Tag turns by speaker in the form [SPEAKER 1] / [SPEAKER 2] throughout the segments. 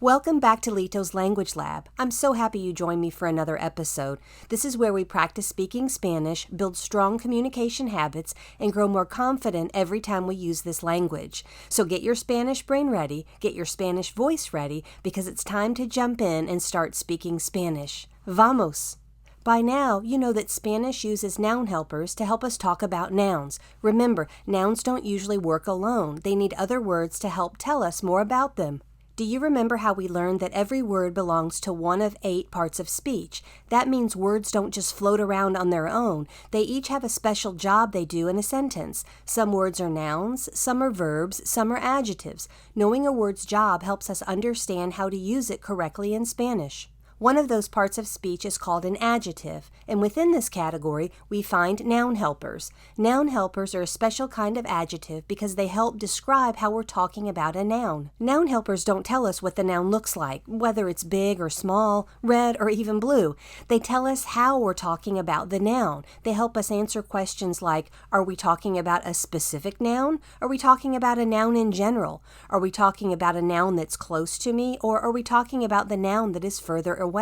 [SPEAKER 1] Welcome back to Lito's Language Lab. I'm so happy you joined me for another episode. This is where we practice speaking Spanish, build strong communication habits, and grow more confident every time we use this language. So get your Spanish brain ready, get your Spanish voice ready, because it's time to jump in and start speaking Spanish. Vamos! By now, you know that Spanish uses noun helpers to help us talk about nouns. Remember, nouns don't usually work alone. They need other words to help tell us more about them. Do you remember how we learned that every word belongs to one of 8 parts of speech? That means words don't just float around on their own. They each have a special job they do in a sentence. Some words are nouns, some are verbs, some are adjectives. Knowing a word's job helps us understand how to use it correctly in Spanish. One of those parts of speech is called an adjective, and within this category, we find noun helpers. Noun helpers are a special kind of adjective because they help describe how we're talking about a noun. Noun helpers don't tell us what the noun looks like, whether it's big or small, red or even blue. They tell us how we're talking about the noun. They help us answer questions like, are we talking about a specific noun? Are we talking about a noun in general? Are we talking about a noun that's close to me, or are we talking about the noun that is further away?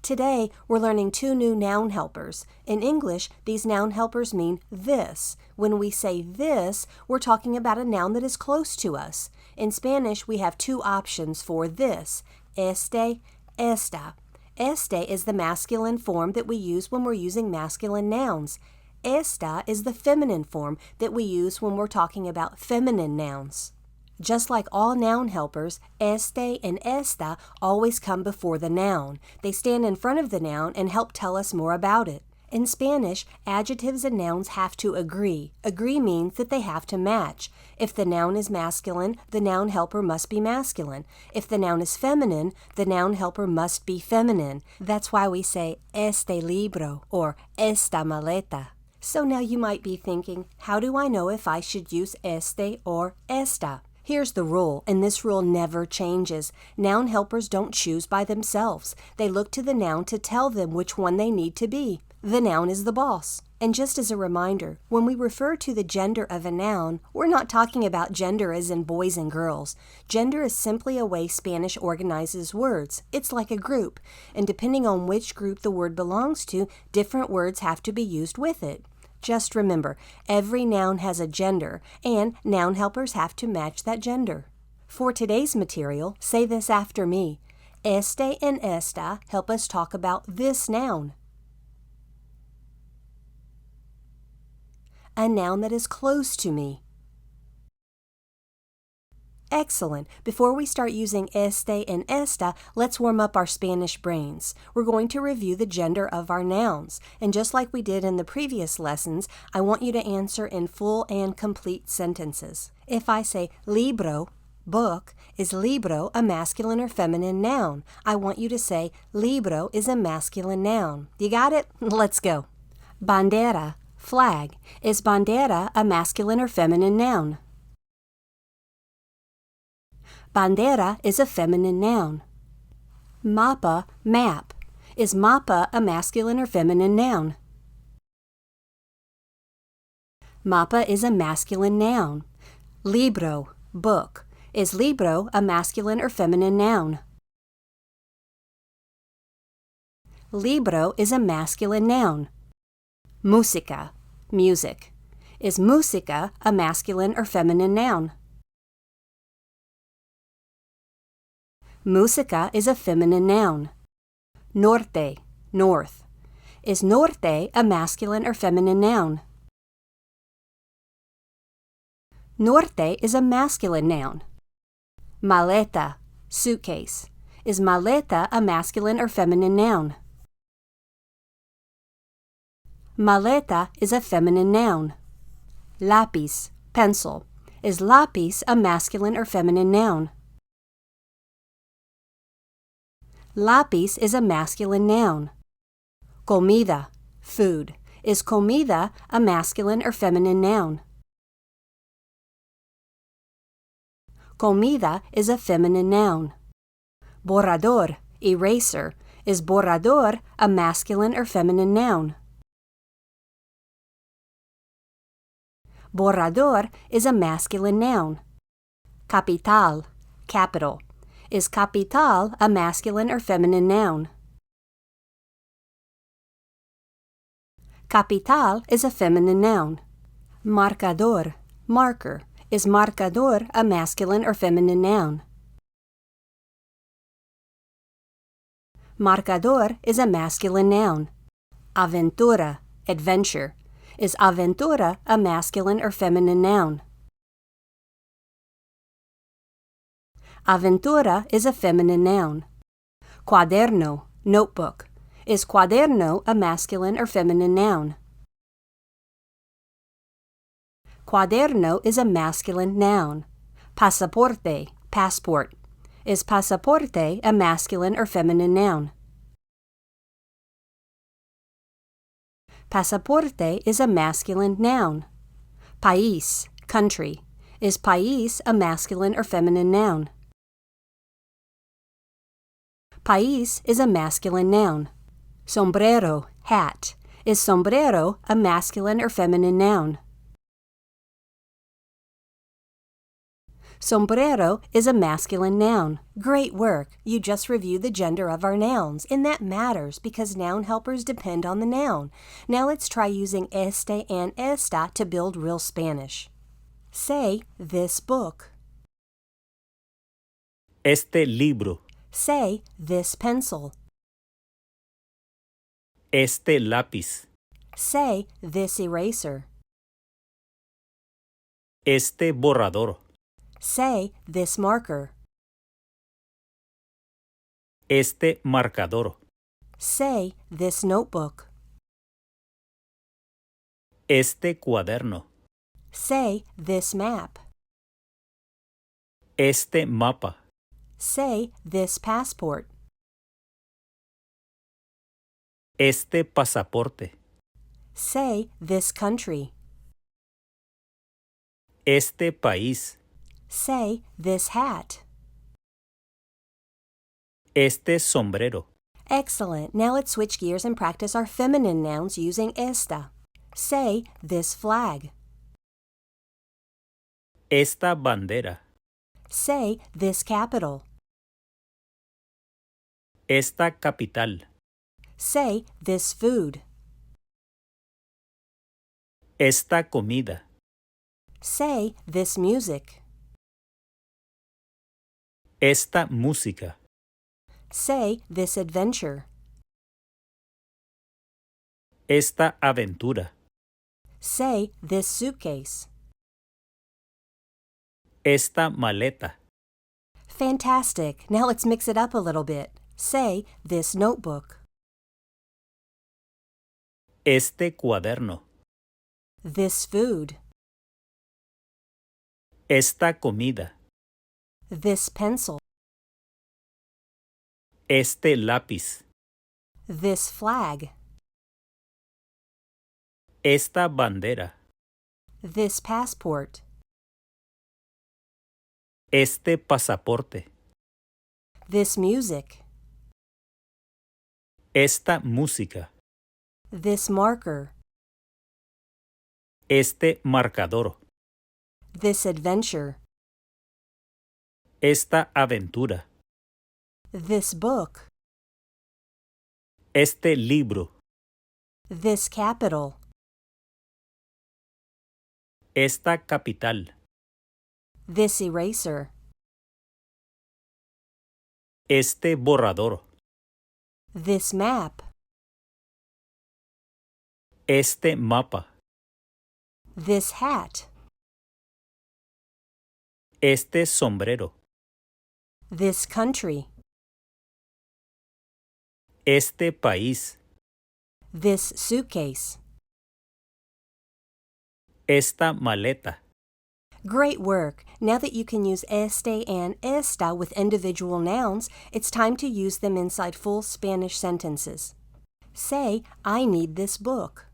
[SPEAKER 1] Today, we're learning 2 new noun helpers. In English, these noun helpers mean this. When we say this, we're talking about a noun that is close to us. In Spanish, we have 2 options for this: este, esta. Este is the masculine form that we use when we're using masculine nouns. Esta is the feminine form that we use when we're talking about feminine nouns. Just like all noun helpers, este and esta always come before the noun. They stand in front of the noun and help tell us more about it. In Spanish, adjectives and nouns have to agree. Agree means that they have to match. If the noun is masculine, the noun helper must be masculine. If the noun is feminine, the noun helper must be feminine. That's why we say este libro or esta maleta. So now you might be thinking, how do I know if I should use este or esta? Here's the rule, and this rule never changes. Noun helpers don't choose by themselves. They look to the noun to tell them which one they need to be. The noun is the boss. And just as a reminder, when we refer to the gender of a noun, we're not talking about gender as in boys and girls. Gender is simply a way Spanish organizes words. It's like a group, and depending on which group the word belongs to, different words have to be used with it. Just remember, every noun has a gender, and noun helpers have to match that gender. For today's material, say this after me. Este and esta help us talk about this noun. A noun that is close to me. Excellent. Before we start using este and esta, let's warm up our Spanish brains. We're going to review the gender of our nouns. And just like we did in the previous lessons, I want you to answer in full and complete sentences. If I say libro, book, is libro a masculine or feminine noun? I want you to say libro is a masculine noun. You got it? Let's go. Bandera, flag. Is bandera a masculine or feminine noun? Bandera is a feminine noun. Mapa, map. Is mapa a masculine or feminine noun? Mapa is a masculine noun. Libro, book. Is libro a masculine or feminine noun? Libro is a masculine noun. Música, music. Is música a masculine or feminine noun? Música is a feminine noun. Norte, north. Is norte a masculine or feminine noun? Norte is a masculine noun. Maleta, suitcase. Is maleta a masculine or feminine noun? Maleta is a feminine noun. Lápiz, pencil. Is lápiz a masculine or feminine noun? Lápiz is a masculine noun. Comida, food. Is comida a masculine or feminine noun? Comida is a feminine noun. Borrador, eraser. Is borrador a masculine or feminine noun? Borrador is a masculine noun. Capital, capital. Is capital a masculine or feminine noun? Capital is a feminine noun. Marcador, marker. Is marcador a masculine or feminine noun? Marcador is a masculine noun. Aventura, adventure. Is aventura a masculine or feminine noun? Aventura is a feminine noun. Cuaderno, notebook. Is cuaderno a masculine or feminine noun? Cuaderno is a masculine noun. Pasaporte, passport. Is pasaporte a masculine or feminine noun? Pasaporte is a masculine noun. País, country. Is país a masculine or feminine noun? País is a masculine noun. Sombrero, hat. Is sombrero a masculine or feminine noun? Sombrero is a masculine noun. Great work! You just reviewed the gender of our nouns, and that matters because noun helpers depend on the noun. Now let's try using este and esta to build real Spanish. Say, this book.
[SPEAKER 2] Este libro.
[SPEAKER 1] Say, this pencil.
[SPEAKER 2] Este lápiz.
[SPEAKER 1] Say, this eraser.
[SPEAKER 2] Este borrador.
[SPEAKER 1] Say, this marker.
[SPEAKER 2] Este marcador.
[SPEAKER 1] Say, this notebook.
[SPEAKER 2] Este cuaderno.
[SPEAKER 1] Say, this map.
[SPEAKER 2] Este mapa.
[SPEAKER 1] Say, this passport.
[SPEAKER 2] Este pasaporte.
[SPEAKER 1] Say, this country.
[SPEAKER 2] Este país.
[SPEAKER 1] Say, this hat.
[SPEAKER 2] Este sombrero.
[SPEAKER 1] Excellent. Now let's switch gears and practice our feminine nouns using esta. Say, this flag.
[SPEAKER 2] Esta bandera.
[SPEAKER 1] Say, this capital.
[SPEAKER 2] Esta capital.
[SPEAKER 1] Say, this food.
[SPEAKER 2] Esta comida.
[SPEAKER 1] Say, this music.
[SPEAKER 2] Esta música.
[SPEAKER 1] Say, this adventure.
[SPEAKER 2] Esta aventura.
[SPEAKER 1] Say, this suitcase.
[SPEAKER 2] Esta maleta.
[SPEAKER 1] Fantastic. Now let's mix it up a little bit. Say, this notebook.
[SPEAKER 2] Este cuaderno.
[SPEAKER 1] This food.
[SPEAKER 2] Esta comida.
[SPEAKER 1] This pencil.
[SPEAKER 2] Este lápiz.
[SPEAKER 1] This flag.
[SPEAKER 2] Esta bandera.
[SPEAKER 1] This passport.
[SPEAKER 2] Este pasaporte.
[SPEAKER 1] This music.
[SPEAKER 2] Esta música.
[SPEAKER 1] This marker.
[SPEAKER 2] Este marcador.
[SPEAKER 1] This adventure.
[SPEAKER 2] Esta aventura.
[SPEAKER 1] This book.
[SPEAKER 2] Este libro.
[SPEAKER 1] This capital.
[SPEAKER 2] Esta capital.
[SPEAKER 1] This eraser.
[SPEAKER 2] Este borrador.
[SPEAKER 1] This map.
[SPEAKER 2] Este mapa.
[SPEAKER 1] This hat.
[SPEAKER 2] Este sombrero.
[SPEAKER 1] This country.
[SPEAKER 2] Este país.
[SPEAKER 1] This suitcase.
[SPEAKER 2] Esta maleta.
[SPEAKER 1] Great work! Now that you can use este and esta with individual nouns, it's time to use them inside full Spanish sentences. Say, I need this book.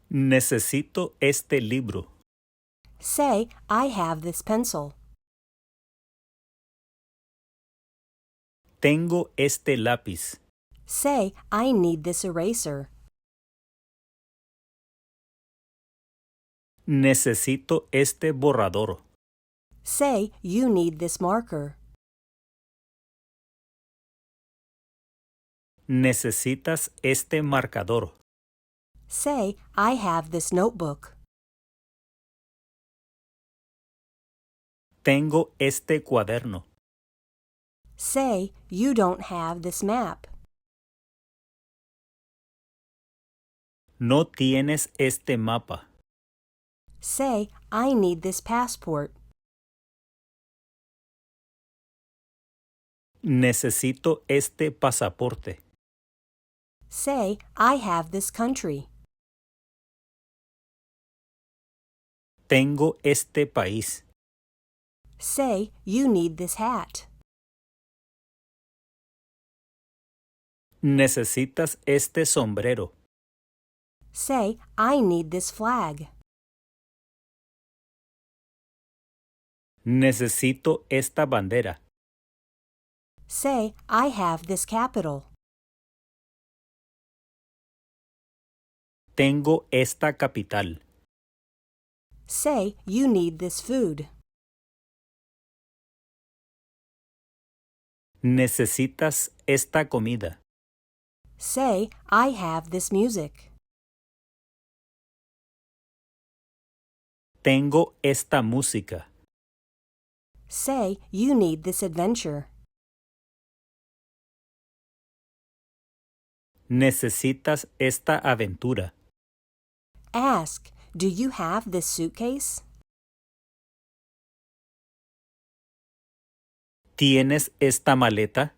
[SPEAKER 2] Necesito este libro.
[SPEAKER 1] Say, I have this pencil.
[SPEAKER 2] Tengo este lápiz.
[SPEAKER 1] Say, I need this eraser.
[SPEAKER 2] Necesito este borrador.
[SPEAKER 1] Say, you need this marker.
[SPEAKER 2] Necesitas este marcador.
[SPEAKER 1] Say, I have this notebook.
[SPEAKER 2] Tengo este cuaderno.
[SPEAKER 1] Say, you don't have this map.
[SPEAKER 2] No tienes este mapa.
[SPEAKER 1] Say, I need this passport.
[SPEAKER 2] Necesito este pasaporte.
[SPEAKER 1] Say, I have this country.
[SPEAKER 2] Tengo este país.
[SPEAKER 1] Say, you need this hat.
[SPEAKER 2] Necesitas este sombrero.
[SPEAKER 1] Say, I need this flag.
[SPEAKER 2] Necesito esta bandera.
[SPEAKER 1] Say, I have this capital.
[SPEAKER 2] Tengo esta capital.
[SPEAKER 1] Say, you need this food.
[SPEAKER 2] Necesitas esta comida.
[SPEAKER 1] Say, I have this music.
[SPEAKER 2] Tengo esta música.
[SPEAKER 1] Say, you need this adventure.
[SPEAKER 2] Necesitas esta aventura.
[SPEAKER 1] Ask, do you have this suitcase?
[SPEAKER 2] ¿Tienes esta maleta?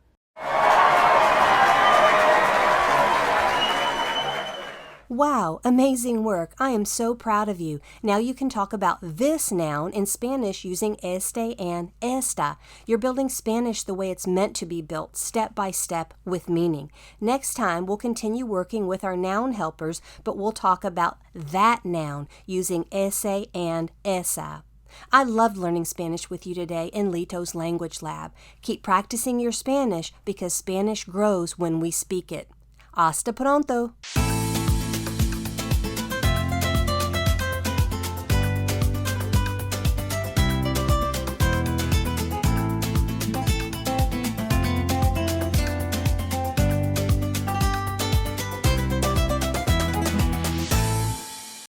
[SPEAKER 1] Wow, amazing work. I am so proud of you. Now you can talk about this noun in Spanish using este and esta. You're building Spanish the way it's meant to be built, step by step, with meaning. Next time, we'll continue working with our noun helpers, but we'll talk about that noun using ese and esa. I loved learning Spanish with you today in Lito's Language Lab. Keep practicing your Spanish because Spanish grows when we speak it. Hasta pronto!